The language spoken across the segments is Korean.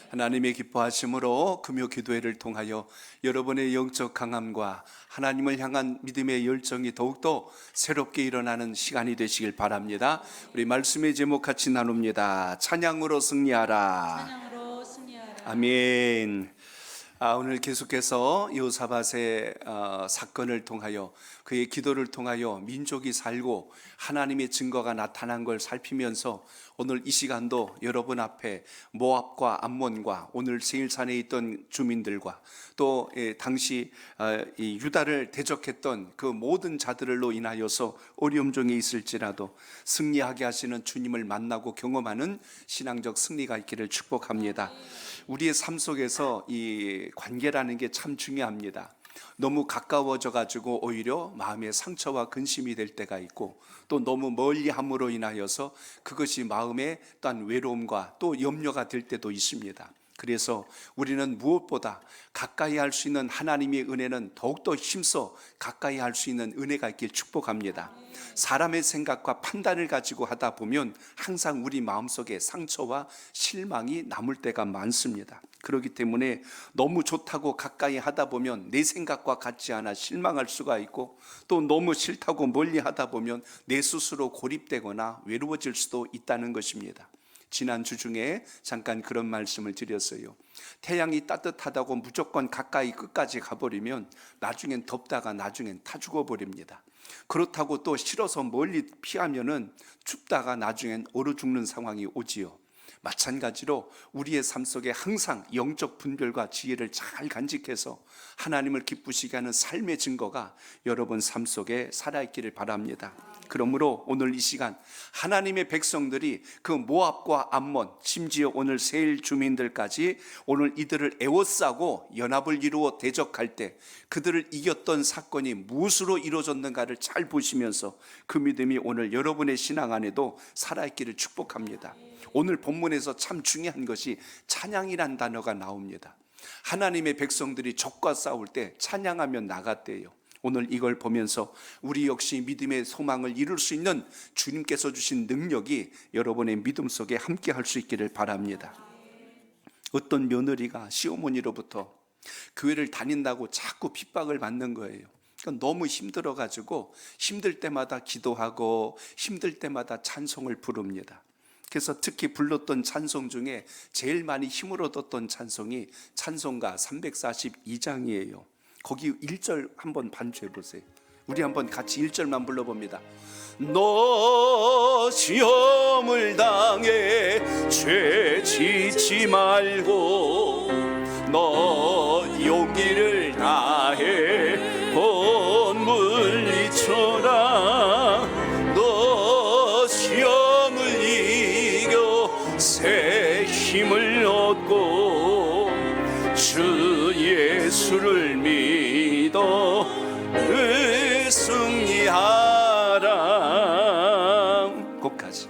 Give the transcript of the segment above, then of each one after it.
하나님의 기뻐하심으로 금요 기도회를 통하여 여러분의 영적 강함과 하나님을 향한 믿음의 열정이 더욱더 새롭게 일어나는 시간이 되시길 바랍니다. 우리 말씀의 제목 같이 나눕니다. 찬양으로 승리하라. 찬양으로 승리하라. 아멘. 오늘 계속해서 여호사밧의 사건을 통하여 그의 기도를 통하여 민족이 살고 하나님의 증거가 나타난 걸 살피면서 오늘 이 시간도 여러분 앞에 모압과 암몬과 오늘 세일산에 있던 주민들과 또 당시 이 유다를 대적했던 그 모든 자들로 인하여서 어려움 중에 있을지라도 승리하게 하시는 주님을 만나고 경험하는 신앙적 승리가 있기를 축복합니다. 우리의 삶 속에서 이 관계라는 게 참 중요합니다. 너무 가까워져 가지고 오히려 마음의 상처와 근심이 될 때가 있고, 또 너무 멀리 함으로 인하여서 그것이 마음의 또한 외로움과 또 염려가 될 때도 있습니다. 그래서 우리는 무엇보다 가까이 할 수 있는 하나님의 은혜는 더욱더 힘써 가까이 할 수 있는 은혜가 있길 축복합니다. 사람의 생각과 판단을 가지고 하다 보면 항상 우리 마음속에 상처와 실망이 남을 때가 많습니다. 그렇기 때문에 너무 좋다고 가까이 하다 보면 내 생각과 같지 않아 실망할 수가 있고, 또 너무 싫다고 멀리 하다 보면 내 스스로 고립되거나 외로워질 수도 있다는 것입니다. 지난주 중에 잠깐 그런 말씀을 드렸어요. 태양이 따뜻하다고 무조건 가까이 끝까지 가버리면 나중엔 덥다가 나중엔 타 죽어버립니다. 그렇다고 또 싫어서 멀리 피하면은 춥다가 나중엔 얼어 죽는 상황이 오지요. 마찬가지로 우리의 삶 속에 항상 영적 분별과 지혜를 잘 간직해서 하나님을 기쁘시게 하는 삶의 증거가 여러분 삶 속에 살아있기를 바랍니다. 그러므로 오늘 이 시간 하나님의 백성들이 그 모압과 암몬, 심지어 오늘 세일 주민들까지 오늘 이들을 에워싸고 연합을 이루어 대적할 때 그들을 이겼던 사건이 무엇으로 이루어졌는가를 잘 보시면서 그 믿음이 오늘 여러분의 신앙 안에도 살아있기를 축복합니다. 오늘 본문에서 참 중요한 것이 찬양이란 단어가 나옵니다. 하나님의 백성들이 적과 싸울 때 찬양하며 나갔대요. 오늘 이걸 보면서 우리 역시 믿음의 소망을 이룰 수 있는 주님께서 주신 능력이 여러분의 믿음 속에 함께 할 수 있기를 바랍니다. 어떤 며느리가 시어머니로부터 교회를 다닌다고 자꾸 핍박을 받는 거예요. 그러니까 너무 힘들어가지고 힘들 때마다 기도하고 힘들 때마다 찬송을 부릅니다. 그래서 특히 불렀던 찬송 중에 제일 많이 힘을 얻었던 찬송이 찬송가 342장이에요. 거기 1절 한번 반주해 보세요. 우리 한번 같이 1절만 불러봅니다. 너 시험을 당해 죄 짓지 말고 너 용기를 다해 곧 물리쳐라. 너 시험을 이겨 새 힘을 얻고 주 예수를 믿어 승리하라. 거기까지.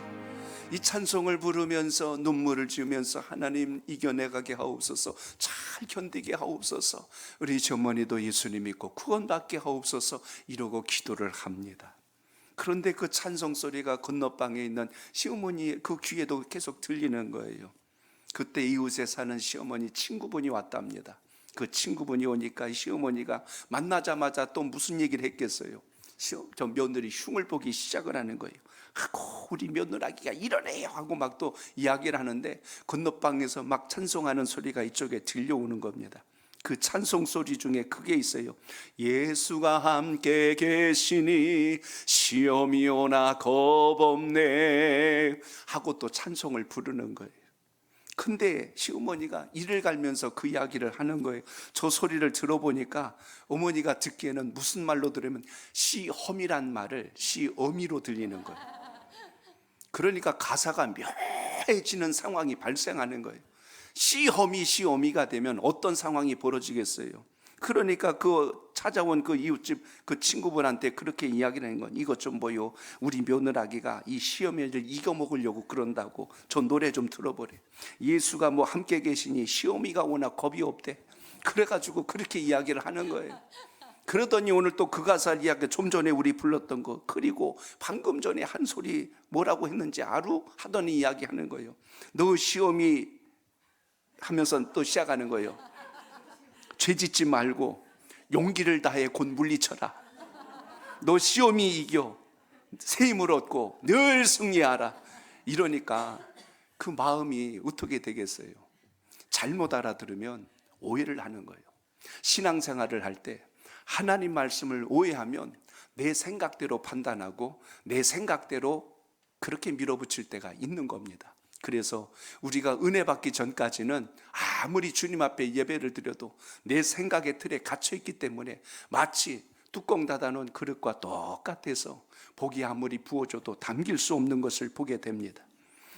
이 찬송을 부르면서 눈물을 지으면서 하나님 이겨내가게 하옵소서, 잘 견디게 하옵소서, 우리 어머니도 예수님 믿고 구원받게 하옵소서 이러고 기도를 합니다. 그런데 그 찬송 소리가 건너방에 있는 시어머니 그 귀에도 계속 들리는 거예요. 그때 이웃에 사는 시어머니 친구분이 왔답니다. 그 친구분이 오니까 시어머니가 만나자마자 또 무슨 얘기를 했겠어요? 저 며느리 흉을 보기 시작을 하는 거예요. 아고 우리 며느라기가 이러네요 하고 막 또 이야기를 하는데 건너방에서 막 찬송하는 소리가 이쪽에 들려오는 겁니다. 그 찬송 소리 중에 그게 있어요. 예수가 함께 계시니 시험이 오나 겁없네 하고 또 찬송을 부르는 거예요. 근데 시어머니가 이를 갈면서 그 이야기를 하는 거예요. 저 소리를 들어보니까 어머니가 듣기에는 무슨 말로 들으면 시험이란 말을 시어미로 들리는 거예요. 그러니까 가사가 묘해지는 상황이 발생하는 거예요. 시험이 시어미가 되면 어떤 상황이 벌어지겠어요? 그러니까 그 찾아온 그 이웃집 그 친구분한테 그렇게 이야기를 하는 건, 이것 좀 보여, 우리 며느라기가 이 시어미를 이겨먹으려고 그런다고. 저 노래 좀 들어보래. 예수가 뭐 함께 계시니 시어미가 오나 겁이 없대. 그래가지고 그렇게 이야기를 하는 거예요. 그러더니 오늘 또 그 가사를 이야기, 좀 전에 우리 불렀던 거, 그리고 방금 전에 한 소리 뭐라고 했는지 알아? 하더니 이야기하는 거예요. 너 시험이 하면서 또 시작하는 거예요. 죄 짓지 말고 용기를 다해 곧 물리쳐라. 너 시험이 이겨 새 힘을 얻고 늘 승리하라. 이러니까 그 마음이 어떻게 되겠어요? 잘못 알아들으면 오해를 하는 거예요. 신앙생활을 할 때 하나님 말씀을 오해하면 내 생각대로 판단하고 내 생각대로 그렇게 밀어붙일 때가 있는 겁니다. 그래서 우리가 은혜 받기 전까지는 아무리 주님 앞에 예배를 드려도 내 생각의 틀에 갇혀 있기 때문에 마치 뚜껑 닫아놓은 그릇과 똑같아서 복이 아무리 부어져도 담길 수 없는 것을 보게 됩니다.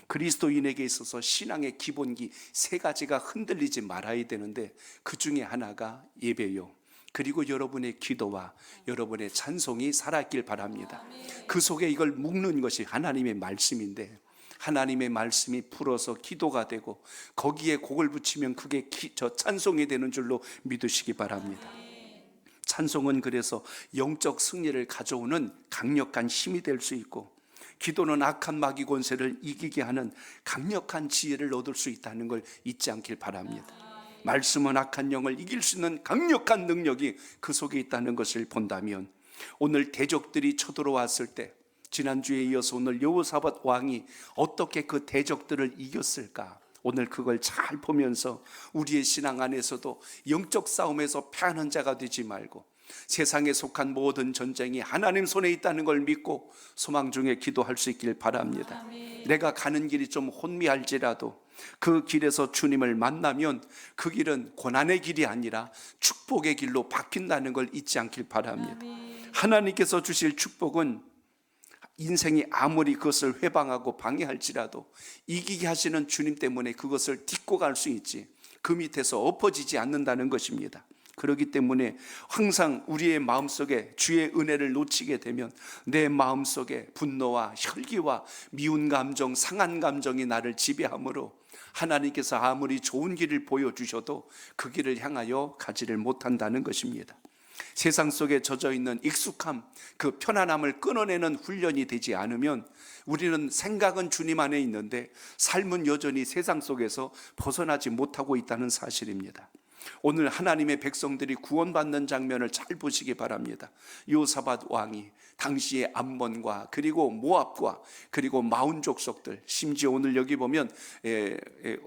그리스도인에게 있어서 신앙의 기본기 세 가지가 흔들리지 말아야 되는데 그 중에 하나가 예배요. 그리고 여러분의 기도와 여러분의 찬송이 살아있길 바랍니다. 그 속에 이걸 묶는 것이 하나님의 말씀인데 하나님의 말씀이 풀어서 기도가 되고 거기에 곡을 붙이면 그게 찬송이 되는 줄로 믿으시기 바랍니다. 찬송은 그래서 영적 승리를 가져오는 강력한 힘이 될 수 있고 기도는 악한 마귀 권세를 이기게 하는 강력한 지혜를 얻을 수 있다는 걸 잊지 않길 바랍니다. 말씀은 악한 영을 이길 수 있는 강력한 능력이 그 속에 있다는 것을 본다면 오늘 대적들이 쳐들어왔을 때 지난주에 이어서 오늘 여호사밧 왕이 어떻게 그 대적들을 이겼을까? 오늘 그걸 잘 보면서 우리의 신앙 안에서도 영적 싸움에서 패하는 자가 되지 말고 세상에 속한 모든 전쟁이 하나님 손에 있다는 걸 믿고 소망 중에 기도할 수 있길 바랍니다. 내가 가는 길이 좀 혼미할지라도 그 길에서 주님을 만나면 그 길은 고난의 길이 아니라 축복의 길로 바뀐다는 걸 잊지 않길 바랍니다. 하나님께서 주실 축복은 인생이 아무리 그것을 회방하고 방해할지라도 이기게 하시는 주님 때문에 그것을 딛고 갈 수 있지 그 밑에서 엎어지지 않는다는 것입니다. 그렇기 때문에 항상 우리의 마음속에 주의 은혜를 놓치게 되면 내 마음속에 분노와 혈기와 미운 감정, 상한 감정이 나를 지배하므로 하나님께서 아무리 좋은 길을 보여주셔도 그 길을 향하여 가지를 못한다는 것입니다. 세상 속에 젖어있는 익숙함, 그 편안함을 끊어내는 훈련이 되지 않으면 우리는 생각은 주님 안에 있는데 삶은 여전히 세상 속에서 벗어나지 못하고 있다는 사실입니다. 오늘 하나님의 백성들이 구원받는 장면을 잘 보시기 바랍니다. 여호사밧 왕이 당시의 암몬과 그리고 모압과 그리고 마온 족속들, 심지어 오늘 여기 보면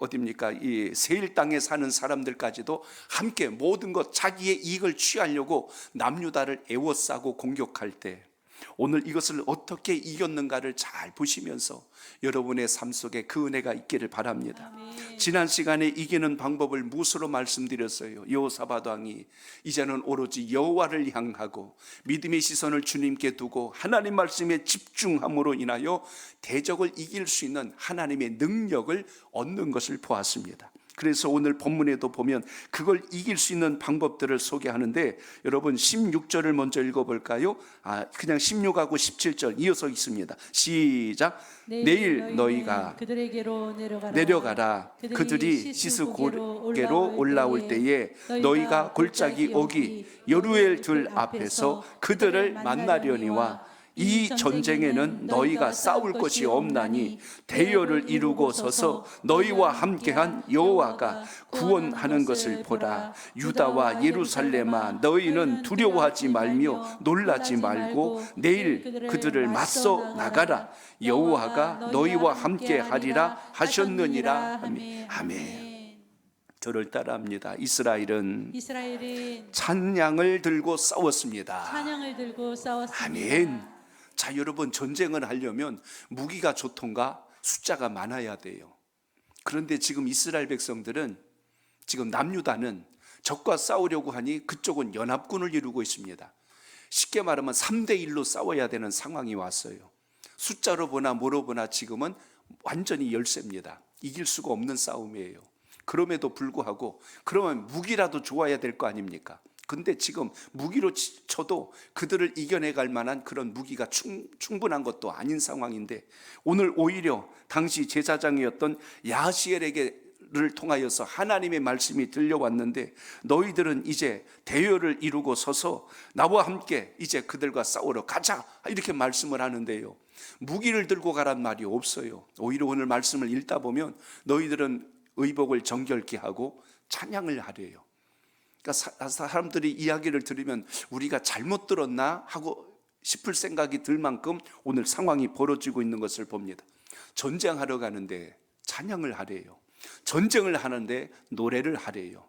어디입니까? 이 세일 땅에 사는 사람들까지도 함께 모든 것 자기의 이익을 취하려고 남유다를 에워싸고 공격할 때 오늘 이것을 어떻게 이겼는가를 잘 보시면서 여러분의 삶 속에 그 은혜가 있기를 바랍니다. 지난 시간에 이기는 방법을 무엇으로 말씀드렸어요? 여호사밧 왕이 이제는 오로지 여호와를 향하고 믿음의 시선을 주님께 두고 하나님 말씀에 집중함으로 인하여 대적을 이길 수 있는 하나님의 능력을 얻는 것을 보았습니다. 그래서 오늘 본문에도 보면 그걸 이길 수 있는 방법들을 소개하는데 여러분 16절을 먼저 읽어볼까요? 그냥 16하고 17절 이어서 있습니다. 시작. 내일 너희가 그들에게로 내려가라. 그들이 시스고게로 올라올 때에 너희가 골짜기 오기 여루엘 들 앞에서 그들을 만나려니와 이 전쟁에는 너희가 싸울 것이 없나니 대열을 이루고 서서 너희와 함께한 여호와가 구원하는 것을 보라. 유다와 예루살렘아 너희는 두려워하지 말며 놀라지 말고 내일 그들을 맞서 나가라. 여호와가 너희와 함께하리라 하셨느니라. 아멘. 저를 따라합니다. 이스라엘은 찬양을 들고 싸웠습니다. 아멘. 자, 여러분, 전쟁을 하려면 무기가 좋던가 숫자가 많아야 돼요. 그런데 지금 이스라엘 백성들은 지금 남유다는 적과 싸우려고 하니 그쪽은 연합군을 이루고 있습니다. 쉽게 말하면 3대1로 싸워야 되는 상황이 왔어요. 숫자로 보나 뭐로 보나 지금은 완전히 열세입니다. 이길 수가 없는 싸움이에요. 그럼에도 불구하고 그러면 무기라도 좋아야 될 거 아닙니까? 근데 지금 무기로 쳐도 그들을 이겨내갈 만한 그런 무기가 충분한 것도 아닌 상황인데 오늘 오히려 당시 제사장이었던 야하시엘에게를 통하여서 하나님의 말씀이 들려왔는데 너희들은 이제 대열을 이루고 서서 나와 함께 이제 그들과 싸우러 가자 이렇게 말씀을 하는데요, 무기를 들고 가란 말이 없어요. 오히려 오늘 말씀을 읽다 보면 너희들은 의복을 정결케 하고 찬양을 하래요. 그러니까 사람들이 이야기를 들으면 우리가 잘못 들었나 하고 싶을 생각이 들 만큼 오늘 상황이 벌어지고 있는 것을 봅니다. 전쟁하러 가는데 찬양을 하래요. 전쟁을 하는데 노래를 하래요.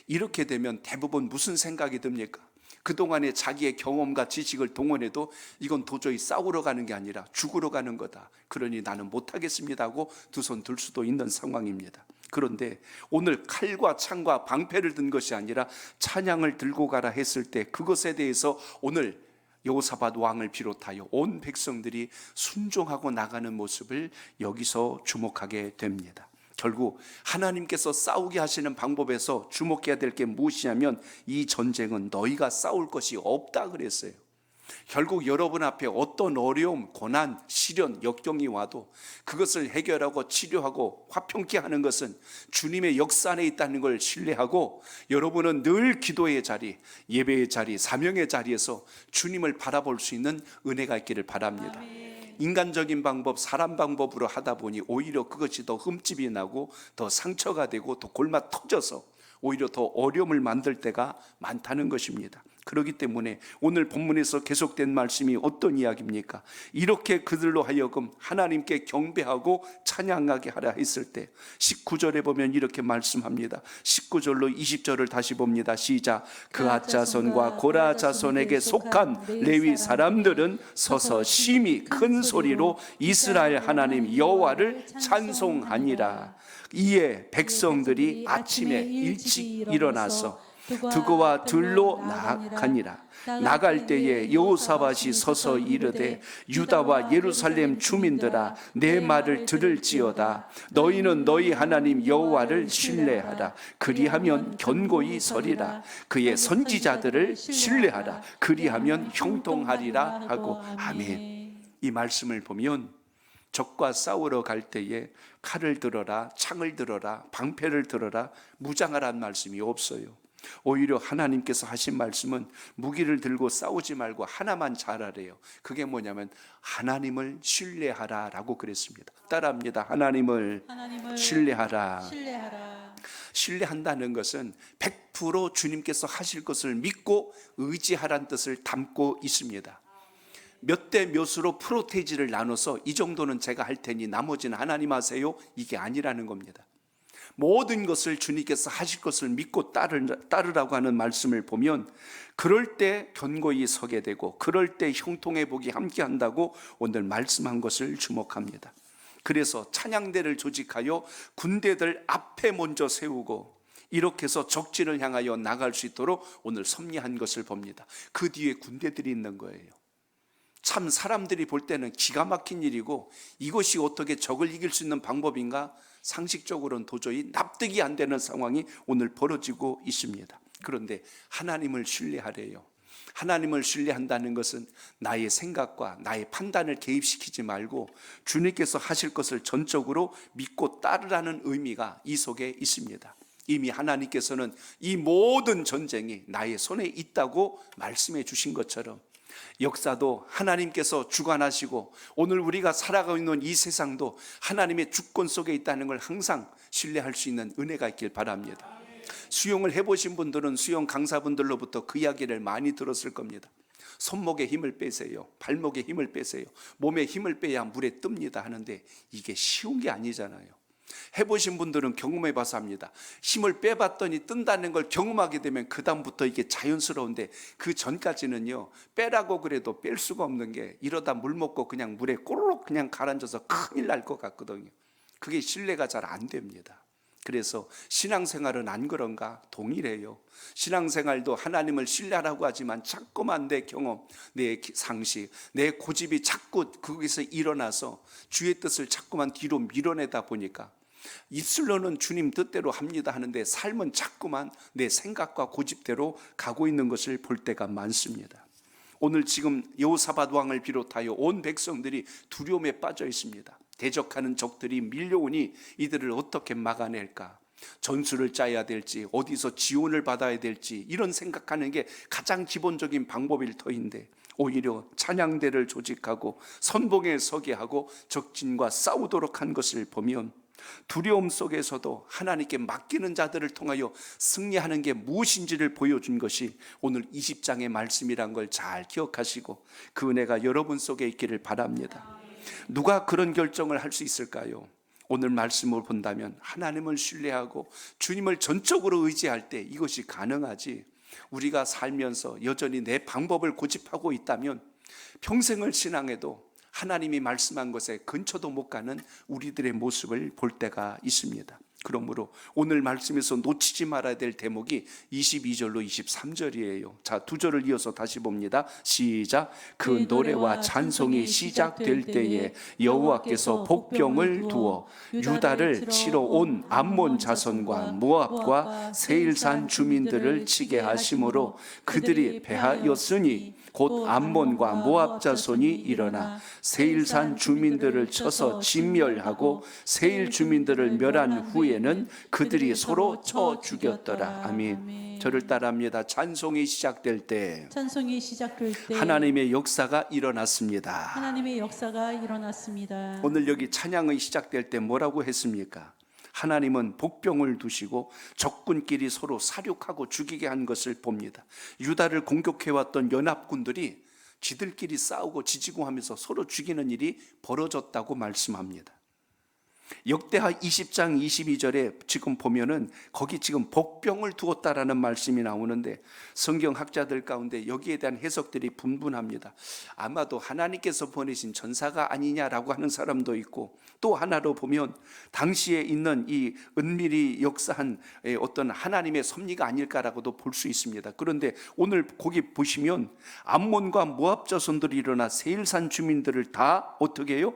이렇게 되면 대부분 무슨 생각이 듭니까? 그동안의 자기의 경험과 지식을 동원해도 이건 도저히 싸우러 가는 게 아니라 죽으러 가는 거다. 그러니 나는 못하겠습니다 하고 두 손 들 수도 있는 상황입니다. 그런데 오늘 칼과 창과 방패를 든 것이 아니라 찬양을 들고 가라 했을 때 그것에 대해서 오늘 여호사밧 왕을 비롯하여 온 백성들이 순종하고 나가는 모습을 여기서 주목하게 됩니다. 결국 하나님께서 싸우게 하시는 방법에서 주목해야 될 게 무엇이냐면 이 전쟁은 너희가 싸울 것이 없다 그랬어요. 결국 여러분 앞에 어떤 어려움, 고난, 시련, 역경이 와도 그것을 해결하고 치료하고 화평케 하는 것은 주님의 역사 안에 있다는 걸 신뢰하고 여러분은 늘 기도의 자리, 예배의 자리, 사명의 자리에서 주님을 바라볼 수 있는 은혜가 있기를 바랍니다. 인간적인 방법, 사람 방법으로 하다 보니 오히려 그것이 더 흠집이 나고 더 상처가 되고 더 골마 터져서 오히려 더 어려움을 만들 때가 많다는 것입니다. 그렇기 때문에 오늘 본문에서 계속된 말씀이 어떤 이야기입니까? 이렇게 그들로 하여금 하나님께 경배하고 찬양하게 하라 했을 때 19절에 보면 이렇게 말씀합니다. 19절로 20절을 다시 봅니다. 시작. 그앗 자손과 고라 자손에게 속한 레위 사람들은 서서 심히 큰 소리로 이스라엘 하나님 여호와를 찬송하니라. 이에 백성들이 아침에 일찍 일어나서 두고와 들로 나아가니라. 나갈 때에 여호사밧이 서서 이르되 유다와 예루살렘 주민들아 내 말을 들을지어다. 너희는 너희 하나님 여호와를 신뢰하라. 그리하면 견고히 서리라. 그의 선지자들을 신뢰하라. 그리하면 형통하리라 하고. 아멘. 이 말씀을 보면 적과 싸우러 갈 때에 칼을 들어라, 창을 들어라, 방패를 들어라, 무장하라는 말씀이 없어요. 오히려 하나님께서 하신 말씀은 무기를 들고 싸우지 말고 하나만 잘하래요. 그게 뭐냐면 하나님을 신뢰하라 라고 그랬습니다. 따라합니다. 하나님을 신뢰하라. 신뢰한다는 것은 100% 주님께서 하실 것을 믿고 의지하라는 뜻을 담고 있습니다. 몇 대 몇으로 프로테이지를 나눠서 이 정도는 제가 할 테니 나머지는 하나님 하세요, 이게 아니라는 겁니다. 모든 것을 주님께서 하실 것을 믿고 따르라고 하는 말씀을 보면 그럴 때 견고히 서게 되고 그럴 때 형통의 복이 함께 한다고 오늘 말씀한 것을 주목합니다. 그래서 찬양대를 조직하여 군대들 앞에 먼저 세우고 이렇게 해서 적진을 향하여 나갈 수 있도록 오늘 섭리한 것을 봅니다. 그 뒤에 군대들이 있는 거예요. 참 사람들이 볼 때는 기가 막힌 일이고 이것이 어떻게 적을 이길 수 있는 방법인가? 상식적으로는 도저히 납득이 안 되는 상황이 오늘 벌어지고 있습니다. 그런데 하나님을 신뢰하래요. 하나님을 신뢰한다는 것은 나의 생각과 나의 판단을 개입시키지 말고 주님께서 하실 것을 전적으로 믿고 따르라는 의미가 이 속에 있습니다. 이미 하나님께서는 이 모든 전쟁이 나의 손에 있다고 말씀해 주신 것처럼 역사도 하나님께서 주관하시고 오늘 우리가 살아가고 있는 이 세상도 하나님의 주권 속에 있다는 걸 항상 신뢰할 수 있는 은혜가 있길 바랍니다. 수영을 해보신 분들은 수영 강사분들로부터 그 이야기를 많이 들었을 겁니다. 손목에 힘을 빼세요, 발목에 힘을 빼세요, 몸에 힘을 빼야 물에 뜹니다 하는데 이게 쉬운 게 아니잖아요. 해보신 분들은 경험해 봐서 합니다. 힘을 빼봤더니 뜬다는 걸 경험하게 되면 그 다음부터 이게 자연스러운데 그 전까지는요, 빼라고 그래도 뺄 수가 없는 게 이러다 물 먹고 그냥 물에 꼬르륵 그냥 가라앉아서 큰일 날 것 같거든요. 그게 신뢰가 잘 안 됩니다. 그래서 신앙생활은 안 그런가? 동일해요. 신앙생활도 하나님을 신뢰하라고 하지만 자꾸만 내 경험, 내 상식, 내 고집이 자꾸 거기서 일어나서 주의 뜻을 자꾸만 뒤로 밀어내다 보니까 입술로는 주님 뜻대로 합니다 하는데 삶은 자꾸만 내 생각과 고집대로 가고 있는 것을 볼 때가 많습니다. 오늘 지금 여호사밧 왕을 비롯하여 온 백성들이 두려움에 빠져 있습니다. 대적하는 적들이 밀려오니 이들을 어떻게 막아낼까? 전술을 짜야 될지 어디서 지원을 받아야 될지 이런 생각하는 게 가장 기본적인 방법일 터인데 오히려 찬양대를 조직하고 선봉에 서게 하고 적진과 싸우도록 한 것을 보면 두려움 속에서도 하나님께 맡기는 자들을 통하여 승리하는 게 무엇인지를 보여준 것이 오늘 20장의 말씀이란 걸 잘 기억하시고 그 은혜가 여러분 속에 있기를 바랍니다. 누가 그런 결정을 할 수 있을까요? 오늘 말씀을 본다면 하나님을 신뢰하고 주님을 전적으로 의지할 때 이것이 가능하지, 우리가 살면서 여전히 내 방법을 고집하고 있다면 평생을 신앙해도 하나님이 말씀한 것에 근처도 못 가는 우리들의 모습을 볼 때가 있습니다. 그러므로 오늘 말씀에서 놓치지 말아야 될 대목이 22절로 23절이에요. 자, 두 절을 이어서 다시 봅니다. 시작. 그 노래와 찬송이 시작될 때에 여호와께서 복병을 두어 유다를 치러 온 암몬 자손과 모압과 세일산 주민들을 치게 하심으로 그들이 패하였으니 곧 암몬과 모압 자손이 일어나 세일산 주민들을 쳐서 진멸하고 세일 주민들을 멸한 후에는 그들이 서로 쳐 죽였더라. 아멘. 저를 따라합니다. 찬송이 시작될 때 하나님의 역사가 일어났습니다. 하나님의 역사가 일어났습니다. 오늘 여기 찬양이 시작될 때 뭐라고 했습니까? 하나님은 복병을 두시고 적군끼리 서로 사륙하고 죽이게 한 것을 봅니다. 유다를 공격해왔던 연합군들이 지들끼리 싸우고 지지고 하면서 서로 죽이는 일이 벌어졌다고 말씀합니다. 역대하 20장 22절에 지금 보면은 거기 지금 복병을 두었다라는 말씀이 나오는데 성경학자들 가운데 여기에 대한 해석들이 분분합니다. 아마도 하나님께서 보내신 전사가 아니냐라고 하는 사람도 있고, 또 하나로 보면 당시에 있는 이 은밀히 역사한 어떤 하나님의 섭리가 아닐까라고도 볼 수 있습니다. 그런데 오늘 거기 보시면 암몬과 모압 자손들이 일어나 세일산 주민들을 다 어떻게 해요?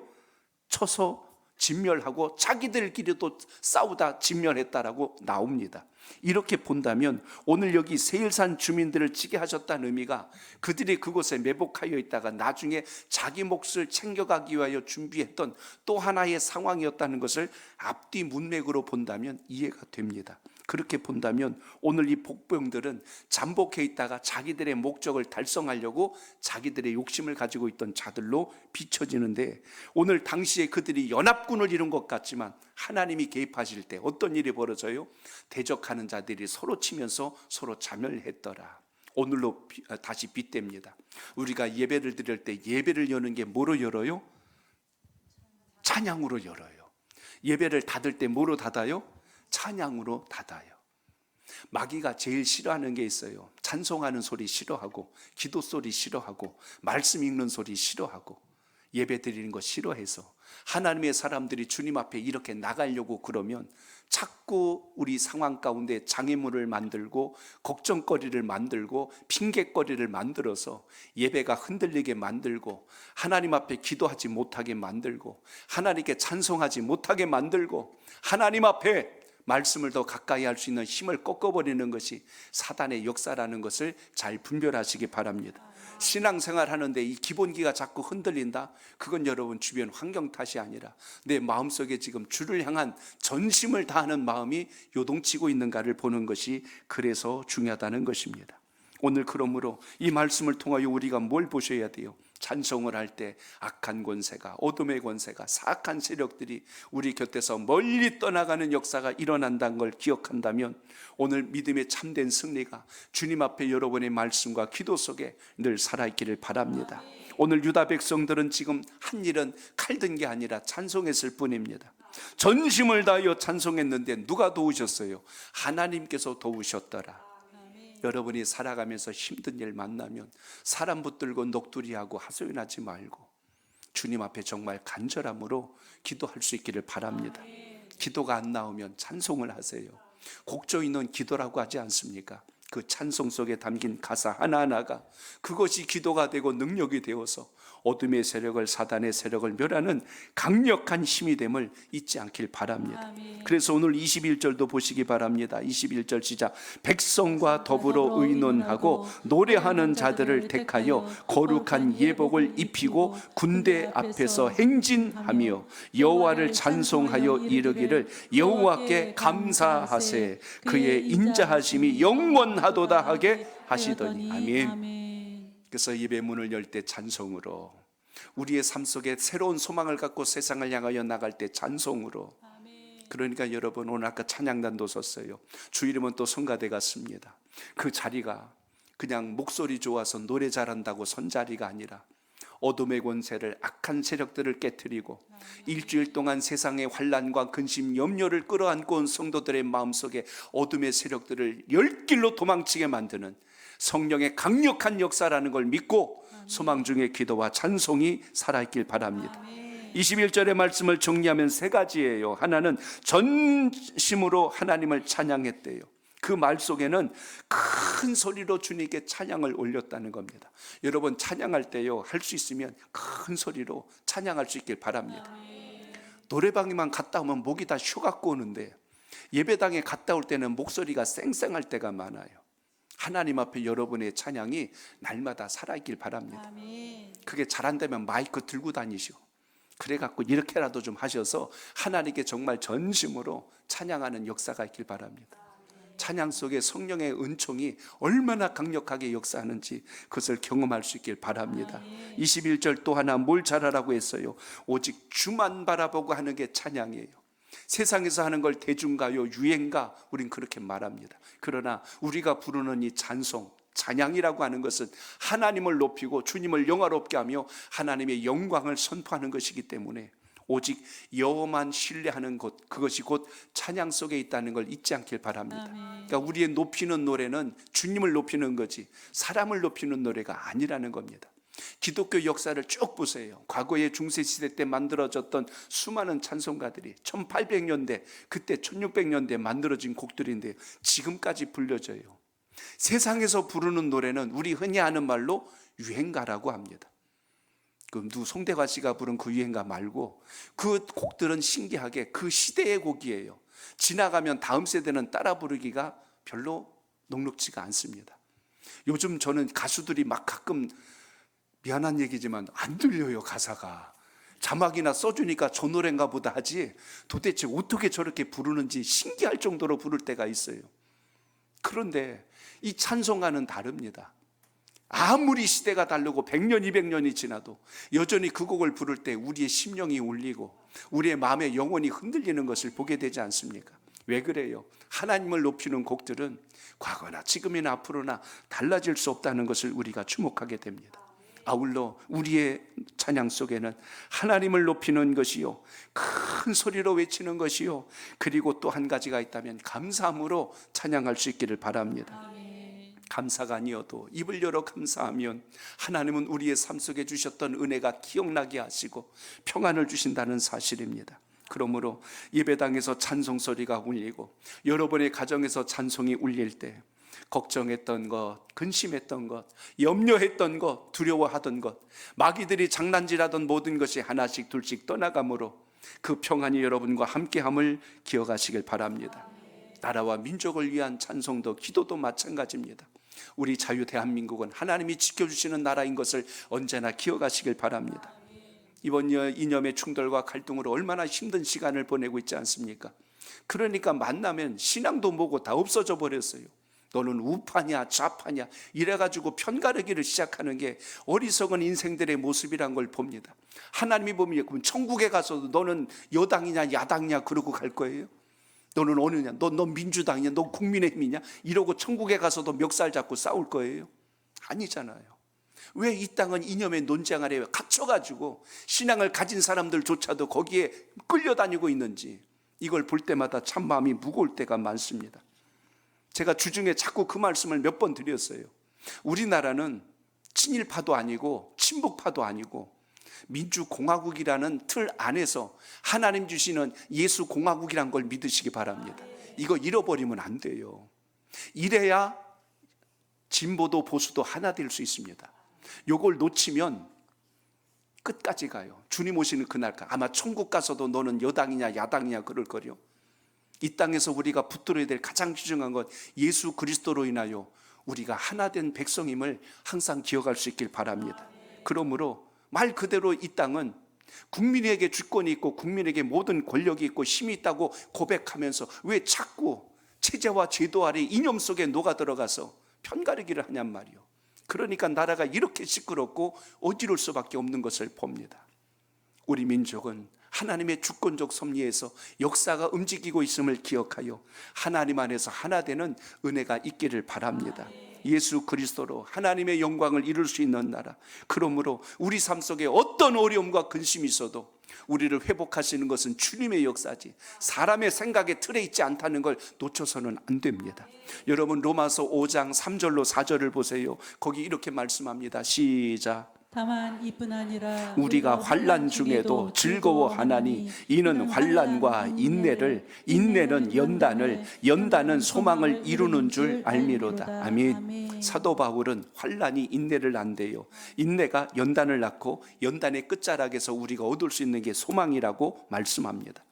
쳐서 진멸하고 자기들끼리도 싸우다 진멸했다라고 나옵니다. 이렇게 본다면 오늘 여기 세일산 주민들을 치게 하셨다는 의미가 그들이 그곳에 매복하여 있다가 나중에 자기 몫을 챙겨가기 위하여 준비했던 또 하나의 상황이었다는 것을 앞뒤 문맥으로 본다면 이해가 됩니다. 그렇게 본다면 오늘 이 복병들은 잠복해 있다가 자기들의 목적을 달성하려고 자기들의 욕심을 가지고 있던 자들로 비춰지는데, 오늘 당시에 그들이 연합군을 이룬 것 같지만 하나님이 개입하실 때 어떤 일이 벌어져요? 대적하는 자들이 서로 치면서 서로 자멸했더라. 오늘로 다시 빗댑니다. 우리가 예배를 드릴 때 예배를 여는 게 뭐로 열어요? 찬양으로 열어요. 예배를 닫을 때 뭐로 닫아요? 찬양으로 닫아요. 마귀가 제일 싫어하는 게 있어요. 찬송하는 소리 싫어하고, 기도 소리 싫어하고, 말씀 읽는 소리 싫어하고, 예배 드리는 거 싫어해서 하나님의 사람들이 주님 앞에 이렇게 나가려고 그러면 자꾸 우리 상황 가운데 장애물을 만들고 걱정거리를 만들고 핑계거리를 만들어서 예배가 흔들리게 만들고 하나님 앞에 기도하지 못하게 만들고 하나님께 찬송하지 못하게 만들고 하나님 앞에 말씀을 더 가까이 할 수 있는 힘을 꺾어버리는 것이 사단의 역사라는 것을 잘 분별하시기 바랍니다. 신앙생활 하는데 이 기본기가 자꾸 흔들린다? 그건 여러분 주변 환경 탓이 아니라 내 마음속에 지금 주를 향한 전심을 다하는 마음이 요동치고 있는가를 보는 것이 그래서 중요하다는 것입니다. 오늘 그러므로 이 말씀을 통하여 우리가 뭘 보셔야 돼요? 찬송을 할 때 악한 권세가, 어둠의 권세가, 사악한 세력들이 우리 곁에서 멀리 떠나가는 역사가 일어난다는 걸 기억한다면 오늘 믿음의 참된 승리가 주님 앞에 여러분의 말씀과 기도 속에 늘 살아있기를 바랍니다. 오늘 유다 백성들은 지금 한 일은 칼든 게 아니라 찬송했을 뿐입니다. 전심을 다하여 찬송했는데 누가 도우셨어요? 하나님께서 도우셨더라. 여러분이 살아가면서 힘든 일 만나면 사람 붙들고 녹두리하고 하소연하지 말고 주님 앞에 정말 간절함으로 기도할 수 있기를 바랍니다. 기도가 안 나오면 찬송을 하세요. 곡조 있는 기도라고 하지 않습니까? 그 찬송 속에 담긴 가사 하나하나가 그것이 기도가 되고 능력이 되어서 어둠의 세력을, 사단의 세력을 멸하는 강력한 힘이 됨을 잊지 않길 바랍니다. 아멘. 그래서 오늘 21절도 보시기 바랍니다. 21절 시작. 백성과 더불어 의논하고 노래하는 자들을 택하여 거룩한 예복을 입히고 군대 앞에서 행진하며 여호와를 찬송하여 이르기를 여호와께 감사하세 그의 인자하심이 영원하도다 하게 하시더니. 아멘. 그래서 예배 문을 열 때 찬송으로, 우리의 삶 속에 새로운 소망을 갖고 세상을 향하여 나갈 때 찬송으로, 그러니까 여러분, 오늘 아까 찬양단도 썼어요. 주 이름은 또 성가대 같습니다. 그 자리가 그냥 목소리 좋아서 노래 잘한다고 선 자리가 아니라 어둠의 권세를, 악한 세력들을 깨트리고 일주일 동안 세상의 환난과 근심, 염려를 끌어안고 온 성도들의 마음속에 어둠의 세력들을 열 길로 도망치게 만드는 성령의 강력한 역사라는 걸 믿고 소망 중에 기도와 찬송이 살아있길 바랍니다. 21절의 말씀을 정리하면 세 가지예요. 하나는 전심으로 하나님을 찬양했대요. 그 말 속에는 큰 소리로 주님께 찬양을 올렸다는 겁니다. 여러분, 찬양할 때요, 할 수 있으면 큰 소리로 찬양할 수 있길 바랍니다. 노래방에만 갔다 오면 목이 다 쉬어갖고 오는데 예배당에 갔다 올 때는 목소리가 쌩쌩할 때가 많아요. 하나님 앞에 여러분의 찬양이 날마다 살아있길 바랍니다. 그게 잘 안 되면 마이크 들고 다니시오. 그래갖고 이렇게라도 좀 하셔서 하나님께 정말 전심으로 찬양하는 역사가 있길 바랍니다. 찬양 속에 성령의 은총이 얼마나 강력하게 역사하는지 그것을 경험할 수 있길 바랍니다. 21절 또 하나 뭘 잘하라고 했어요? 오직 주만 바라보고 하는 게 찬양이에요. 세상에서 하는 걸 대중가요, 유행가, 우린 그렇게 말합니다. 그러나 우리가 부르는 이 찬송, 찬양이라고 하는 것은 하나님을 높이고 주님을 영화롭게 하며 하나님의 영광을 선포하는 것이기 때문에 오직 여호만 신뢰하는 곳, 그것이 곧 찬양 속에 있다는 걸 잊지 않길 바랍니다. 그러니까 우리의 높이는 노래는 주님을 높이는 거지 사람을 높이는 노래가 아니라는 겁니다. 기독교 역사를 쭉 보세요. 과거의 중세시대 때 만들어졌던 수많은 찬송가들이 1800년대, 그때 1600년대에 만들어진 곡들인데 지금까지 불려져요. 세상에서 부르는 노래는 우리 흔히 하는 말로 유행가라고 합니다. 그 송대관 씨가 부른 그 유행가 말고 그 곡들은 신기하게 그 시대의 곡이에요. 지나가면 다음 세대는 따라 부르기가 별로 녹록지가 않습니다. 요즘 저는 가수들이 막 가끔 미안한 얘기지만 안 들려요. 가사가 자막이나 써주니까 저 노래인가 보다 하지 도대체 어떻게 저렇게 부르는지 신기할 정도로 부를 때가 있어요. 그런데 이 찬송가는 다릅니다. 아무리 시대가 다르고 100년 200년이 지나도 여전히 그 곡을 부를 때 우리의 심령이 울리고 우리의 마음의 영혼이 흔들리는 것을 보게 되지 않습니까? 왜 그래요? 하나님을 높이는 곡들은 과거나 지금이나 앞으로나 달라질 수 없다는 것을 우리가 주목하게 됩니다. 아울러 우리의 찬양 속에는 하나님을 높이는 것이요, 큰 소리로 외치는 것이요, 그리고 또 한 가지가 있다면 감사함으로 찬양할 수 있기를 바랍니다. 감사가 아니어도 입을 열어 감사하면 하나님은 우리의 삶 속에 주셨던 은혜가 기억나게 하시고 평안을 주신다는 사실입니다. 그러므로 예배당에서 찬송 소리가 울리고 여러분의 가정에서 찬송이 울릴 때 걱정했던 것, 근심했던 것, 염려했던 것, 두려워하던 것, 마귀들이 장난질하던 모든 것이 하나씩 둘씩 떠나감으로 그 평안이 여러분과 함께함을 기억하시길 바랍니다. 나라와 민족을 위한 찬송도 기도도 마찬가지입니다. 우리 자유 대한민국은 하나님이 지켜주시는 나라인 것을 언제나 기억하시길 바랍니다. 이번 이념의 충돌과 갈등으로 얼마나 힘든 시간을 보내고 있지 않습니까? 그러니까 만나면 신앙도 뭐고 다 없어져 버렸어요. 너는 우파냐 좌파냐 이래가지고 편가르기를 시작하는 게 어리석은 인생들의 모습이란 걸 봅니다. 하나님이 보면 그럼 천국에 가서도 너는 여당이냐 야당이냐 그러고 갈 거예요? 너는 어느냐? 너 민주당이냐? 너 국민의힘이냐? 이러고 천국에 가서도 멱살 잡고 싸울 거예요? 아니잖아요. 왜 이 땅은 이념의 논쟁 아래 갇혀가지고 신앙을 가진 사람들조차도 거기에 끌려다니고 있는지 이걸 볼 때마다 참 마음이 무거울 때가 많습니다. 제가 주중에 자꾸 그 말씀을 몇 번 드렸어요. 우리나라는 친일파도 아니고 친북파도 아니고 민주공화국이라는 틀 안에서 하나님 주시는 예수공화국이란 걸 믿으시기 바랍니다. 이거 잃어버리면 안 돼요. 이래야 진보도 보수도 하나 될 수 있습니다. 이걸 놓치면 끝까지 가요. 주님 오시는 그날까 아마 천국 가서도 너는 여당이냐 야당이냐 그럴 거요. 이 땅에서 우리가 붙들어야 될 가장 중요한 것 예수 그리스도로 인하여 우리가 하나 된 백성임을 항상 기억할 수 있길 바랍니다. 그러므로 말 그대로 이 땅은 국민에게 주권이 있고 국민에게 모든 권력이 있고 힘이 있다고 고백하면서 왜 자꾸 체제와 제도 아래 이념 속에 녹아 들어가서 편가르기를 하냔 말이요. 그러니까 나라가 이렇게 시끄럽고 어지러울 수밖에 없는 것을 봅니다. 우리 민족은 하나님의 주권적 섭리에서 역사가 움직이고 있음을 기억하여 하나님 안에서 하나 되는 은혜가 있기를 바랍니다. 예수 그리스도로 하나님의 영광을 이룰 수 있는 나라. 그러므로 우리 삶 속에 어떤 어려움과 근심이 있어도 우리를 회복하시는 것은 주님의 역사지 사람의 생각에 틀에 있지 않다는 걸 놓쳐서는 안 됩니다. 여러분 로마서 5장 3절로 4절을 보세요. 거기 이렇게 말씀합니다. 시작. 다만 이뿐 아니라 우리가 환난 중에도 즐거워하나니 이는 환난과 인내를, 인내는 연단을, 연단은 소망을 이루는 줄 알미로다. 아멘. 사도 바울은 환난이 인내를 낳는데요, 인내가 연단을 낳고 연단의 끝자락에서 우리가 얻을 수 있는 게 소망이라고 말씀합니다.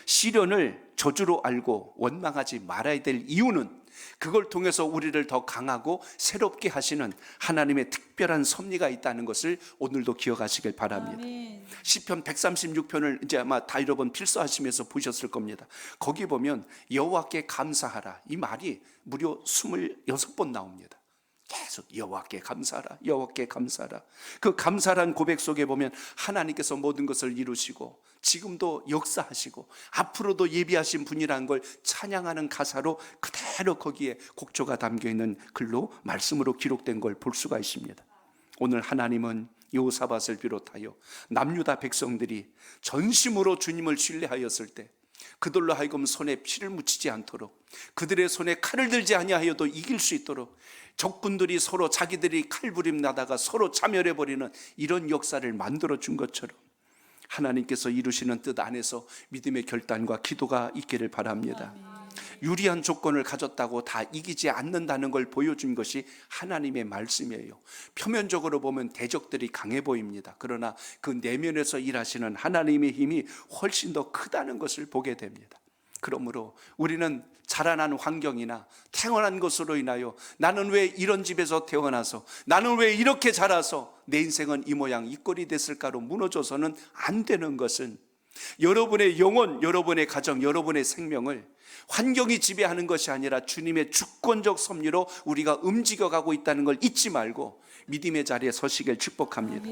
시련을 저주로 알고 원망하지 말아야 될 이유는 그걸 통해서 우리를 더 강하고 새롭게 하시는 하나님의 특별한 섭리가 있다는 것을 오늘도 기억하시길 바랍니다. 아멘. 시편 136편을 이제 아마 다 여러분 필사하시면서 보셨을 겁니다. 거기 보면 여호와께 감사하라, 이 말이 무려 26번 나옵니다. 계속 여호와께 감사하라, 여호와께 감사하라. 그 감사란 고백 속에 보면 하나님께서 모든 것을 이루시고 지금도 역사하시고 앞으로도 예비하신 분이라는 걸 찬양하는 가사로 그대로 거기에 곡조가 담겨있는 글로 말씀으로 기록된 걸 볼 수가 있습니다. 오늘 하나님은 여호사밧을 비롯하여 남유다 백성들이 전심으로 주님을 신뢰하였을 때 그들로 하여금 손에 피를 묻히지 않도록, 그들의 손에 칼을 들지 아니하여도 이길 수 있도록, 적군들이 서로 자기들이 칼부림 나다가 서로 차멸해버리는 이런 역사를 만들어준 것처럼 하나님께서 이루시는 뜻 안에서 믿음의 결단과 기도가 있기를 바랍니다. 유리한 조건을 가졌다고 다 이기지 않는다는 걸 보여준 것이 하나님의 말씀이에요. 표면적으로 보면 대적들이 강해 보입니다. 그러나 그 내면에서 일하시는 하나님의 힘이 훨씬 더 크다는 것을 보게 됩니다. 그러므로 우리는 자라난 환경이나 태어난 것으로 인하여 나는 왜 이런 집에서 태어나서, 나는 왜 이렇게 자라서 내 인생은 이 모양 이 꼴이 됐을까로 무너져서는 안 되는 것은, 여러분의 영혼, 여러분의 가정, 여러분의 생명을 환경이 지배하는 것이 아니라 주님의 주권적 섭리로 우리가 움직여가고 있다는 걸 잊지 말고 믿음의 자리에 서시길 축복합니다.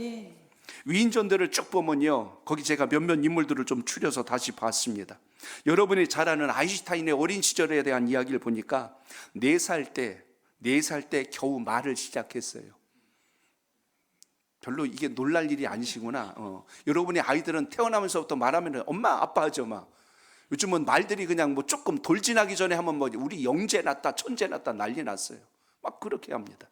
위인전들을 쭉 보면요, 거기 제가 몇몇 인물들을 좀 추려서 다시 봤습니다. 여러분이 잘 아는 아인슈타인의 어린 시절에 대한 이야기를 보니까 4살 때 겨우 말을 시작했어요. 별로 이게 놀랄 일이 아니시구나. 여러분의 아이들은 태어나면서부터 말하면 엄마 아빠 하죠. 막 요즘은 말들이 그냥 뭐 조금 돌진하기 전에 하면 뭐 우리 영재 났다 천재 났다 난리 났어요. 막 그렇게 합니다.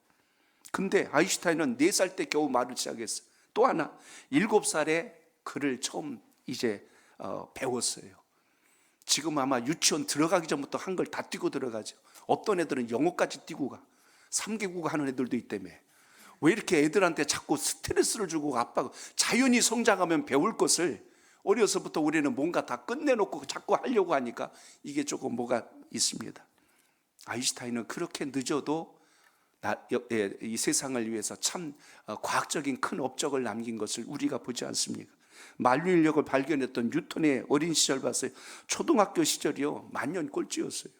근데 아인슈타인은 4살 때 겨우 말을 시작했어요. 또 하나 7살에 글을 처음 이제 배웠어요. 지금 아마 유치원 들어가기 전부터 한글 다 띄고 들어가죠. 어떤 애들은 영어까지 띄고 가. 3개국어 하는 애들도 있다며. 왜 이렇게 애들한테 자꾸 스트레스를 주고, 아빠가 자연히 성장하면 배울 것을 어려서부터 우리는 뭔가 다 끝내놓고 자꾸 하려고 하니까 이게 조금 뭐가 있습니다. 아인슈타인은 그렇게 늦어도 이 세상을 위해서 참 과학적인 큰 업적을 남긴 것을 우리가 보지 않습니까? 만유인력을 발견했던 뉴턴의 어린 시절 봤어요. 초등학교 시절이요, 만년 꼴찌였어요.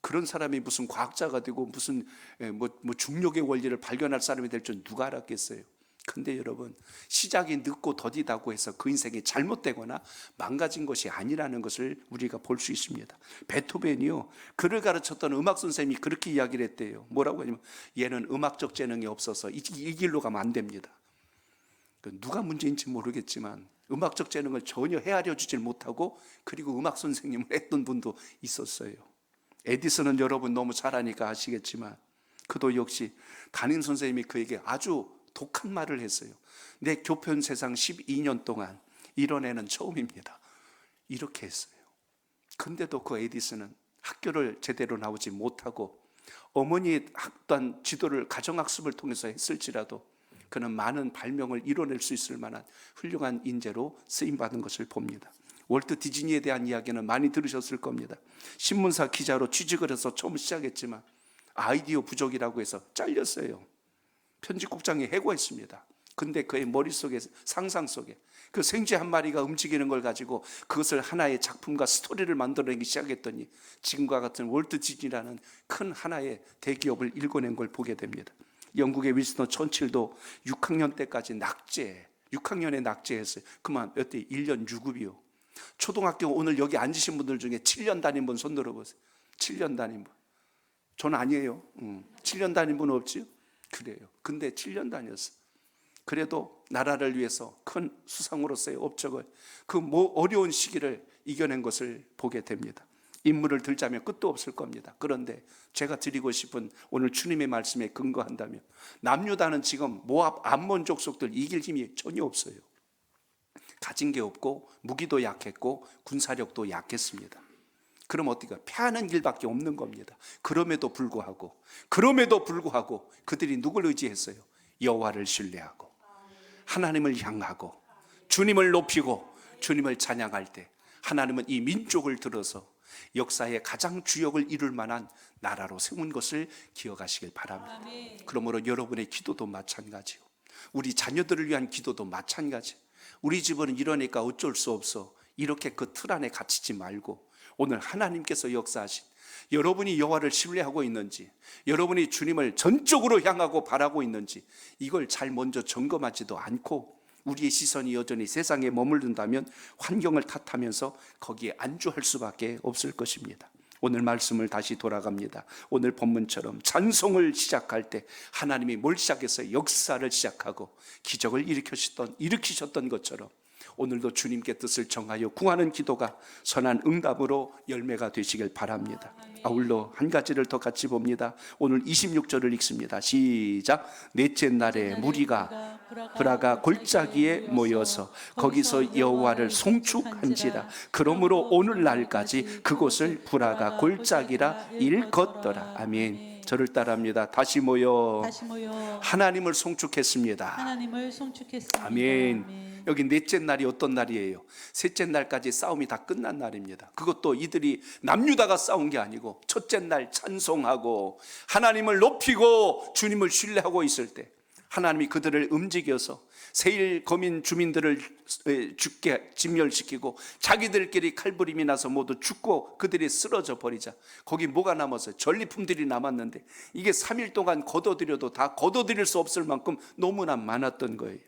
그런 사람이 무슨 과학자가 되고 무슨 뭐 중력의 원리를 발견할 사람이 될 줄 누가 알았겠어요. 근데 여러분, 시작이 늦고 더디다고 해서 그 인생이 잘못되거나 망가진 것이 아니라는 것을 우리가 볼 수 있습니다. 베토벤이요, 그를 가르쳤던 음악 선생님이 그렇게 이야기를 했대요. 뭐라고 하냐면, 얘는 음악적 재능이 없어서 이 길로 가면 안 됩니다. 누가 문제인지 모르겠지만 음악적 재능을 전혀 헤아려 주질 못하고, 그리고 음악 선생님을 했던 분도 있었어요. 에디슨은 여러분 너무 잘 아니까 아시겠지만 그도 역시 담임 선생님이 그에게 아주 독한 말을 했어요. 내 교편 세상 12년 동안 이런 애는 처음입니다. 이렇게 했어요. 근데도 그 에디슨은 학교를 제대로 나오지 못하고 어머니의 학단 지도를 가정학습을 통해서 했을지라도 그는 많은 발명을 이뤄낼 수 있을 만한 훌륭한 인재로 쓰임받은 것을 봅니다. 월트 디즈니에 대한 이야기는 많이 들으셨을 겁니다. 신문사 기자로 취직을 해서 처음 시작했지만 아이디어 부족이라고 해서 잘렸어요. 편집국장이 해고했습니다. 근데 그의 머릿속에, 상상 속에 그 생쥐 한 마리가 움직이는 걸 가지고 그것을 하나의 작품과 스토리를 만들어내기 시작했더니 지금과 같은 월트 디즈니라는 큰 하나의 대기업을 일궈낸 걸 보게 됩니다. 영국의 윈스턴 처칠도 6학년 때까지 낙제, 6학년에 낙제했어요. 그만 어때? 1년 유급이요. 초등학교 오늘 여기 앉으신 분들 중에 7년 다닌 분 손 들어보세요. 7년 다닌 분. 전 아니에요. 7년 다닌 분 없지요? 그래요. 근데 7년 다녔어. 그래도 나라를 위해서 큰 수상으로서의 업적을, 그 어려운 시기를 이겨낸 것을 보게 됩니다. 인물을 들자면 끝도 없을 겁니다. 그런데 제가 드리고 싶은 오늘 주님의 말씀에 근거한다면, 남유다는 지금 모압 암몬 족속들 이길 힘이 전혀 없어요. 가진 게 없고 무기도 약했고 군사력도 약했습니다. 그럼 어떻게 패하는 길밖에 없는 겁니다. 그럼에도 불구하고 그들이 누굴 의지했어요? 여호와를 신뢰하고 하나님을 향하고 주님을 높이고 주님을 찬양할 때 하나님은 이 민족을 들어서 역사의 가장 주역을 이룰 만한 나라로 세운 것을 기억하시길 바랍니다. 그러므로 여러분의 기도도 마찬가지요. 우리 자녀들을 위한 기도도 마찬가지. 우리 집은 이러니까 어쩔 수 없어, 이렇게 그 틀 안에 갇히지 말고 오늘 하나님께서 역사하신, 여러분이 여호와를 신뢰하고 있는지, 여러분이 주님을 전적으로 향하고 바라고 있는지, 이걸 잘 먼저 점검하지도 않고 우리의 시선이 여전히 세상에 머무른다면 환경을 탓하면서 거기에 안주할 수밖에 없을 것입니다. 오늘 말씀을 다시 돌아갑니다. 오늘 본문처럼 찬송을 시작할 때 하나님이 뭘 시작해서 역사를 시작하고 기적을 일으키셨던 것처럼 오늘도 주님께 뜻을 정하여 구하는 기도가 선한 응답으로 열매가 되시길 바랍니다. 아울러 한 가지를 더 같이 봅니다. 오늘 26절을 읽습니다. 시작. 넷째 날에 무리가 브라가 골짜기에 모여서 거기서 여호와를 송축한지라. 그러므로 오늘날까지 그곳을 브라가 골짜기라 일컫더라. 아멘. 저를 따라합니다. 다시 모여 하나님을 송축했습니다. 아멘. 여기 넷째 날이 어떤 날이에요? 셋째 날까지 싸움이 다 끝난 날입니다. 그것도 이들이 남유다가 싸운 게 아니고 첫째 날 찬송하고 하나님을 높이고 주님을 신뢰하고 있을 때 하나님이 그들을 움직여서 세일 거민 주민들을 죽게 진멸시키고 자기들끼리 칼부림이 나서 모두 죽고 그들이 쓰러져 버리자 거기 뭐가 남았어요? 전리품들이 남았는데 이게 3일 동안 거둬들여도 다 거둬들일 수 없을 만큼 너무나 많았던 거예요.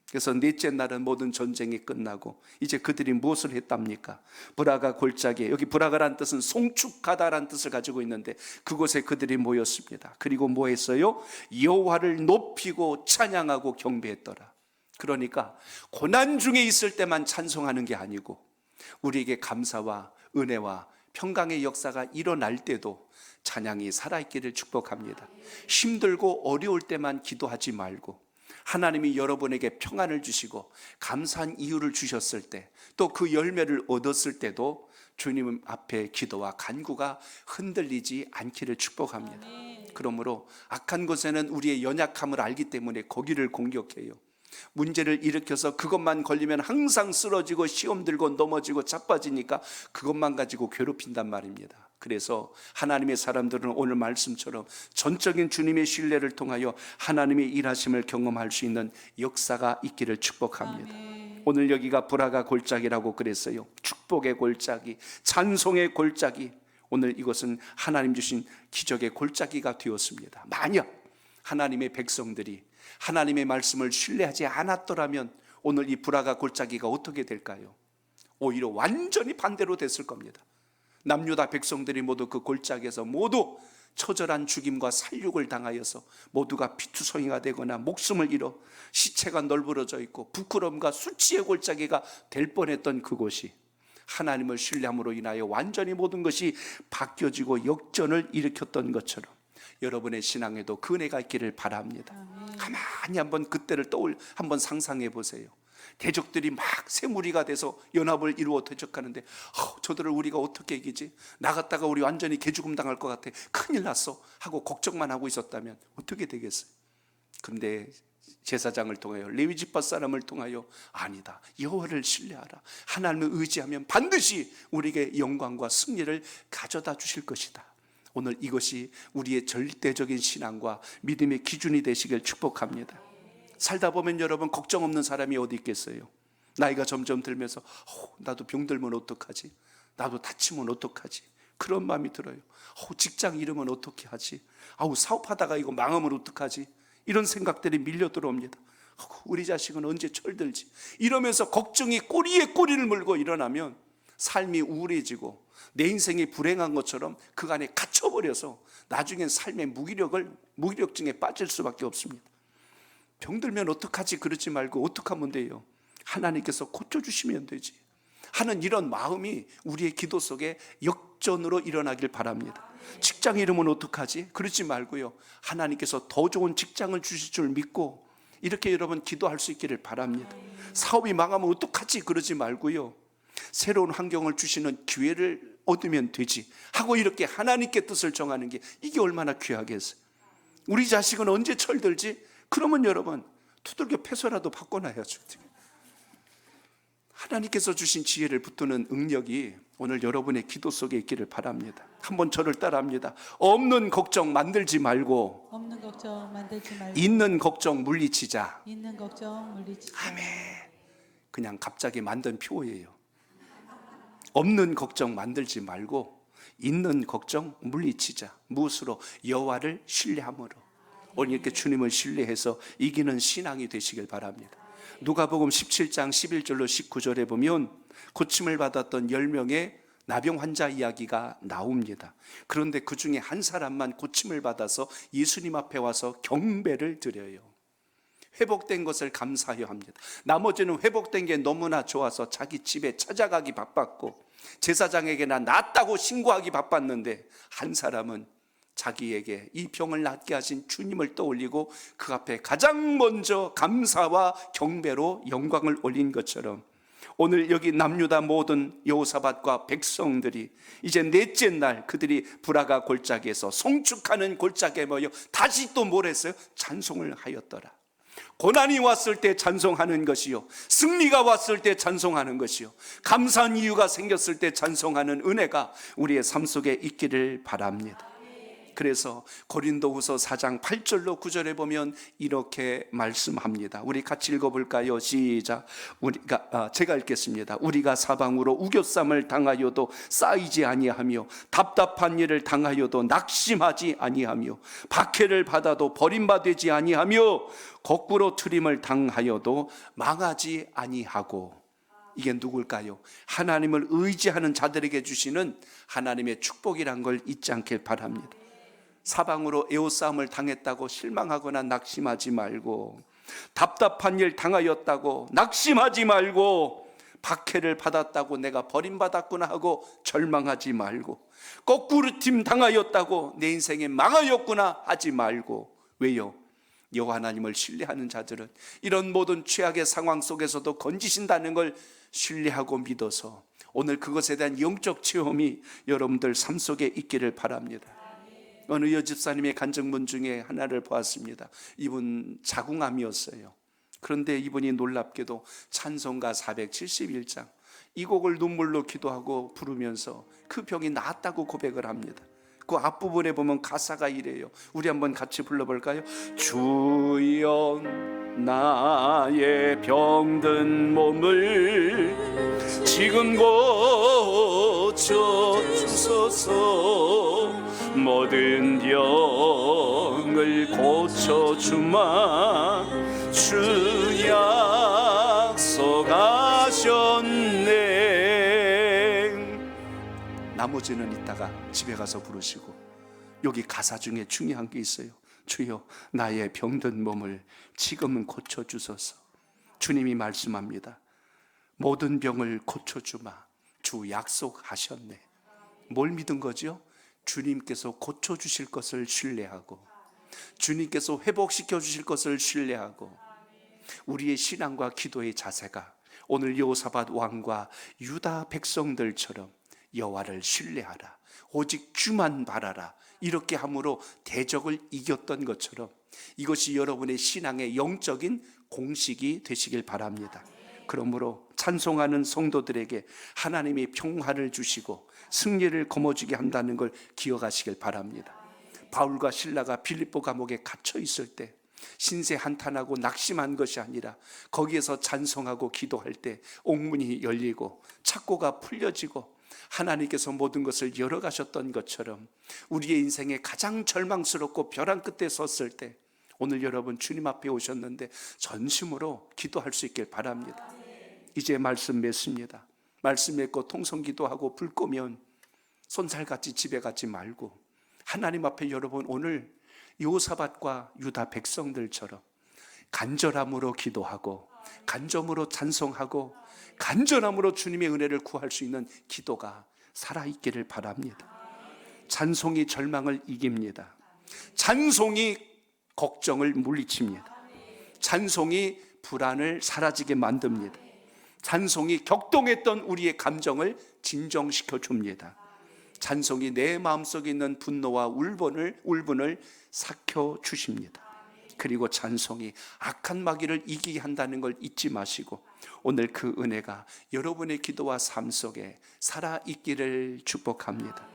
그래서 넷째 날은 모든 전쟁이 끝나고 이제 그들이 무엇을 했답니까? 브라가 골짜기에, 여기 브라가란 뜻은 송축하다란 뜻을 가지고 있는데 그곳에 그들이 모였습니다. 그리고 뭐 했어요? 여호와를 높이고 찬양하고 경배했더라. 그러니까 고난 중에 있을 때만 찬송하는 게 아니고 우리에게 감사와 은혜와 평강의 역사가 일어날 때도 찬양이 살아있기를 축복합니다. 힘들고 어려울 때만 기도하지 말고 하나님이 여러분에게 평안을 주시고 감사한 이유를 주셨을 때, 또 그 열매를 얻었을 때도 주님 앞에 기도와 간구가 흔들리지 않기를 축복합니다. 그러므로 악한 곳에는 우리의 연약함을 알기 때문에 거기를 공격해요. 문제를 일으켜서 그것만 걸리면 항상 쓰러지고 시험 들고 넘어지고 자빠지니까 그것만 가지고 괴롭힌단 말입니다. 그래서 하나님의 사람들은 오늘 말씀처럼 전적인 주님의 신뢰를 통하여 하나님의 일하심을 경험할 수 있는 역사가 있기를 축복합니다. 오늘 여기가 브라가 골짜기라고 그랬어요. 축복의 골짜기, 찬송의 골짜기. 오늘 이것은 하나님 주신 기적의 골짜기가 되었습니다. 만약 하나님의 백성들이 하나님의 말씀을 신뢰하지 않았더라면 오늘 이 브라가 골짜기가 어떻게 될까요? 오히려 완전히 반대로 됐을 겁니다. 남유다 백성들이 모두 그 골짜기에서 모두 처절한 죽임과 살육을 당하여서 모두가 피투성이가 되거나 목숨을 잃어 시체가 널브러져 있고 부끄러움과 수치의 골짜기가 될 뻔했던 그곳이 하나님을 신뢰함으로 인하여 완전히 모든 것이 바뀌어지고 역전을 일으켰던 것처럼 여러분의 신앙에도 그 은혜가 있기를 바랍니다. 가만히 한번 그때를 한번 상상해 보세요. 대적들이 막 새무리가 돼서 연합을 이루어 대적하는데 저들을 우리가 어떻게 이기지? 나갔다가 우리 완전히 개죽음 당할 것 같아. 큰일 났어 하고 걱정만 하고 있었다면 어떻게 되겠어요? 그런데 제사장을 통하여 레위 지파 사람을 통하여 아니다, 여호와를 신뢰하라, 하나님을 의지하면 반드시 우리에게 영광과 승리를 가져다 주실 것이다. 오늘 이것이 우리의 절대적인 신앙과 믿음의 기준이 되시길 축복합니다. 살다 보면 여러분 걱정 없는 사람이 어디 있겠어요? 나이가 점점 들면서 나도 병들면 어떡하지? 나도 다치면 어떡하지? 그런 마음이 들어요. 직장 잃으면 어떻게 하지? 사업하다가 이거 망하면 어떡하지? 이런 생각들이 밀려 들어옵니다. 우리 자식은 언제 철들지? 이러면서 걱정이 꼬리에 꼬리를 물고 일어나면 삶이 우울해지고 내 인생이 불행한 것처럼 그 안에 갇혀버려서 나중엔 삶의 무기력증에 빠질 수밖에 없습니다. 병들면 어떡하지? 그러지 말고 어떡하면 돼요? 하나님께서 고쳐주시면 되지 하는 이런 마음이 우리의 기도 속에 역전으로 일어나길 바랍니다. 직장 잃으면 어떡하지? 그러지 말고요, 하나님께서 더 좋은 직장을 주실 줄 믿고 이렇게 여러분 기도할 수 있기를 바랍니다. 사업이 망하면 어떡하지? 그러지 말고요, 새로운 환경을 주시는 기회를 얻으면 되지 하고 이렇게 하나님께 뜻을 정하는 게 이게 얼마나 귀하겠어요. 우리 자식은 언제 철들지? 그러면 여러분 두들겨 패서라도 바꿔놔야죠. 하나님께서 주신 지혜를 붙드는 능력이 오늘 여러분의 기도 속에 있기를 바랍니다. 한번 저를 따라합니다. 없는 걱정 만들지 말고 없는 걱정 만들지 말고 있는 걱정 물리치자. 있는 걱정 물리치자. 아멘. 그냥 갑자기 만든 표예요. 없는 걱정 만들지 말고 있는 걱정 물리치자. 무엇으로? 여호와를 신뢰함으로. 오늘 이렇게 주님을 신뢰해서 이기는 신앙이 되시길 바랍니다. 누가복음 17장 11절로 19절에 보면 고침을 받았던 10명의 나병 환자 이야기가 나옵니다. 그런데 그 중에 한 사람만 고침을 받아서 예수님 앞에 와서 경배를 드려요. 회복된 것을 감사해야 합니다. 나머지는 회복된 게 너무나 좋아서 자기 집에 찾아가기 바빴고 제사장에게 나 낫다고 신고하기 바빴는데, 한 사람은 자기에게 이 병을 낫게 하신 주님을 떠올리고 그 앞에 가장 먼저 감사와 경배로 영광을 올린 것처럼, 오늘 여기 남유다 모든 여호사밧과 백성들이 이제 넷째 날 그들이 브라가 골짜기에서 송축하는 골짜기에 모여 다시 또 뭘 했어요? 찬송을 하였더라. 고난이 왔을 때 찬송하는 것이요, 승리가 왔을 때 찬송하는 것이요, 감사한 이유가 생겼을 때 찬송하는 은혜가 우리의 삶 속에 있기를 바랍니다. 그래서 고린도후서 4장 8절로 9절에 보면 이렇게 말씀합니다. 우리 같이 읽어볼까요? 시작. 제가 읽겠습니다. 우리가 사방으로 우겨쌈을 당하여도 쌓이지 아니하며 답답한 일을 당하여도 낙심하지 아니하며 박해를 받아도 버림받지 아니하며 거꾸로 트림을 당하여도 망하지 아니하고. 이게 누굴까요? 하나님을 의지하는 자들에게 주시는 하나님의 축복이란 걸 잊지 않길 바랍니다. 사방으로 애호싸움을 당했다고 실망하거나 낙심하지 말고, 답답한 일 당하였다고 낙심하지 말고, 박해를 받았다고 내가 버림받았구나 하고 절망하지 말고, 거꾸로 팀 당하였다고 내 인생에 망하였구나 하지 말고. 왜요? 여호와 하나님을 신뢰하는 자들은 이런 모든 최악의 상황 속에서도 건지신다는 걸 신뢰하고 믿어서 오늘 그것에 대한 영적 체험이 여러분들 삶 속에 있기를 바랍니다. 어느 여집사님의 간증문 중에 하나를 보았습니다. 이분 자궁암이었어요. 그런데 이분이 놀랍게도 찬송가 471장 이 곡을 눈물로 기도하고 부르면서 그 병이 나았다고 고백을 합니다. 그 앞부분에 보면 가사가 이래요. 우리 한번 같이 불러볼까요? 주여 나의 병든 몸을 지금 고쳐주소서. 모든 병을 고쳐주마 주 약속하셨네. 나머지는 이따가 집에 가서 부르시고, 여기 가사 중에 중요한 게 있어요. 주여 나의 병든 몸을 지금은 고쳐주소서. 주님이 말씀합니다. 모든 병을 고쳐주마 주 약속하셨네. 뭘 믿은 거죠? 주님께서 고쳐주실 것을 신뢰하고, 주님께서 회복시켜 주실 것을 신뢰하고, 우리의 신앙과 기도의 자세가 오늘 여호사밧 왕과 유다 백성들처럼 여호와를 신뢰하라, 오직 주만 바라라, 이렇게 함으로 대적을 이겼던 것처럼 이것이 여러분의 신앙의 영적인 공식이 되시길 바랍니다. 그러므로 찬송하는 성도들에게 하나님이 평화를 주시고 승리를 거머쥐게 한다는 걸 기억하시길 바랍니다. 바울과 실라가 빌립보 감옥에 갇혀 있을 때 신세 한탄하고 낙심한 것이 아니라 거기에서 찬송하고 기도할 때 옥문이 열리고 착고가 풀려지고 하나님께서 모든 것을 열어가셨던 것처럼 우리의 인생에 가장 절망스럽고 벼랑 끝에 섰을 때 오늘 여러분 주님 앞에 오셨는데 전심으로 기도할 수 있길 바랍니다. 이제 말씀 맺습니다. 말씀 맺고 통성기도하고 불 끄면 손살같이 집에 가지 말고 하나님 앞에 여러분 오늘 요사밧과 유다 백성들처럼 간절함으로 기도하고 간절함으로 찬송하고 간절함으로 주님의 은혜를 구할 수 있는 기도가 살아있기를 바랍니다. 찬송이 절망을 이깁니다. 찬송이 걱정을 물리칩니다. 찬송이 불안을 사라지게 만듭니다. 찬송이 격동했던 우리의 감정을 진정시켜 줍니다. 찬송이 내 마음속에 있는 분노와 울분을 삭혀 주십니다. 그리고 찬송이 악한 마귀를 이기게 한다는 걸 잊지 마시고 오늘 그 은혜가 여러분의 기도와 삶 속에 살아있기를 축복합니다.